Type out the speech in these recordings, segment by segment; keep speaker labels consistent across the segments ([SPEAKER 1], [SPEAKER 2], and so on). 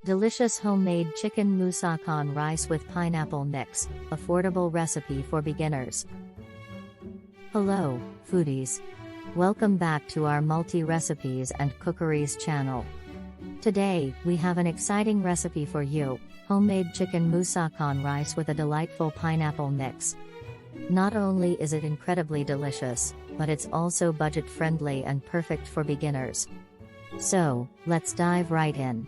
[SPEAKER 1] Delicious homemade chicken Musakhan rice with pineapple mix, affordable recipe for beginners. Hello, foodies. Welcome back to our multi-recipes and cookeries channel. Today, we have an exciting recipe for you, homemade chicken Musakhan rice with a delightful pineapple mix. Not only is it incredibly delicious, but it's also budget-friendly and perfect for beginners. So, let's dive right in.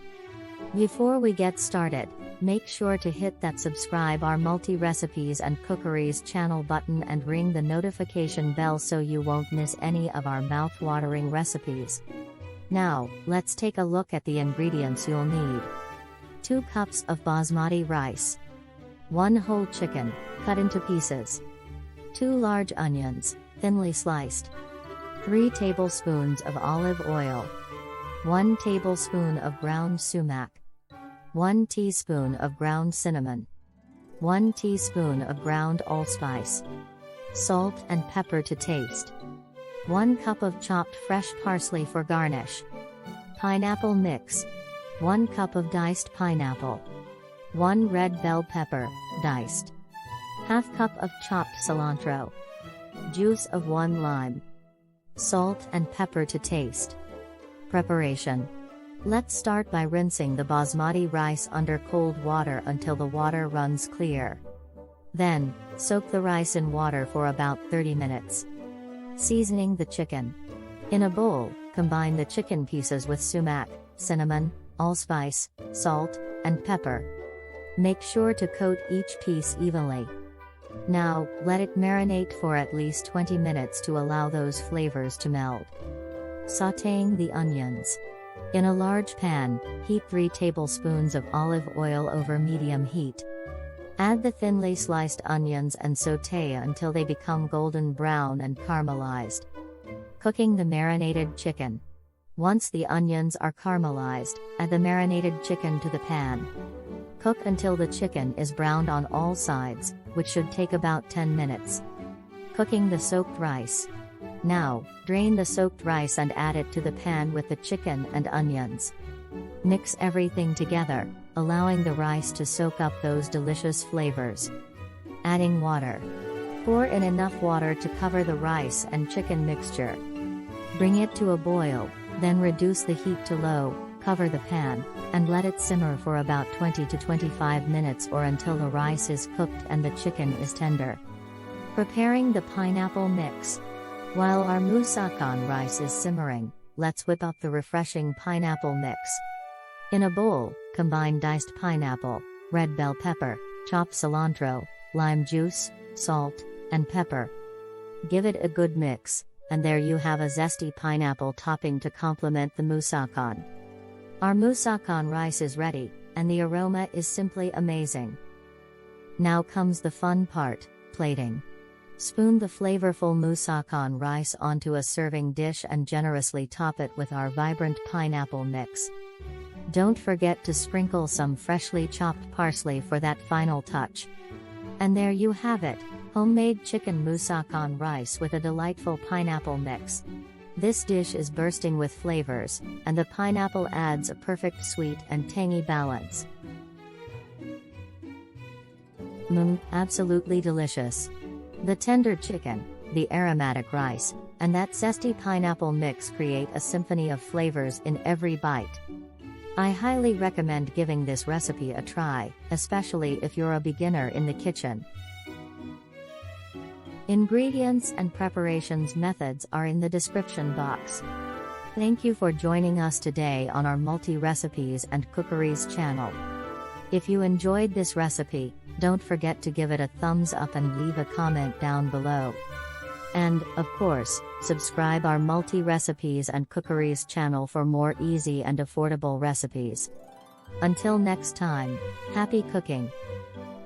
[SPEAKER 1] Before we get started, make sure to hit that subscribe our multi-recipes and cookeries channel button and ring the notification bell so you won't miss any of our mouth-watering recipes. Now, let's take a look at the ingredients you'll need. 2 cups of basmati rice. 1 whole chicken, cut into pieces. 2 large onions, thinly sliced. 3 tablespoons of olive oil. 1 tablespoon of ground sumac. 1 teaspoon of ground cinnamon. 1 teaspoon of ground allspice. Salt and pepper to taste. 1 cup of chopped fresh parsley for garnish. Pineapple mix. 1 cup of diced pineapple. 1 red bell pepper, diced. Half cup of chopped cilantro. Juice of 1 lime. Salt and pepper to taste. Preparation. Let's start by rinsing the basmati rice under cold water until the water runs clear. Then, soak the rice in water for about 30 minutes. Seasoning the chicken. In a bowl, combine the chicken pieces with sumac, cinnamon, allspice, salt, and pepper. Make sure to coat each piece evenly. Now, let it marinate for at least 20 minutes to allow those flavors to meld. Sautéing the onions. In a large pan, heat 3 tablespoons of olive oil over medium heat. Add the thinly sliced onions and sauté until they become golden brown and caramelized. Cooking the marinated chicken. Once the onions are caramelized, add the marinated chicken to the pan. Cook until the chicken is browned on all sides, which should take about 10 minutes. Cooking the soaked rice. Now, drain the soaked rice and add it to the pan with the chicken and onions. Mix everything together, allowing the rice to soak up those delicious flavors. Adding water. Pour in enough water to cover the rice and chicken mixture. Bring it to a boil, then reduce the heat to low, cover the pan, and let it simmer for about 20 to 25 minutes or until the rice is cooked and the chicken is tender. Preparing the pineapple mix. While our Musakhan rice is simmering, let's whip up the refreshing pineapple mix. In a bowl, combine diced pineapple, red bell pepper, chopped cilantro, lime juice, salt, and pepper. Give it a good mix, and there you have a zesty pineapple topping to complement the Musakhan. Our Musakhan rice is ready, and the aroma is simply amazing. Now comes the fun part, plating. Spoon the flavorful Musakhan rice onto a serving dish and generously top it with our vibrant pineapple mix. Don't forget to sprinkle some freshly chopped parsley for that final touch. And there you have it, homemade chicken Musakhan rice with a delightful pineapple mix. This dish is bursting with flavors, and the pineapple adds a perfect sweet and tangy balance. Absolutely delicious. The tender chicken, the aromatic rice, and that zesty pineapple mix create a symphony of flavors in every bite. I highly recommend giving this recipe a try, especially if you're a beginner in the kitchen. Ingredients and preparations methods are in the description box. Thank you for joining us today on our multi-recipes and cookeries channel. If you enjoyed this recipe, don't forget to give it a thumbs up and leave a comment down below. And, of course, subscribe our multi-recipes and cookeries channel for more easy and affordable recipes. Until next time, happy cooking!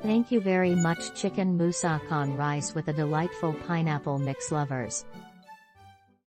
[SPEAKER 1] Thank you very much chicken Musakhan rice with a delightful pineapple mix lovers.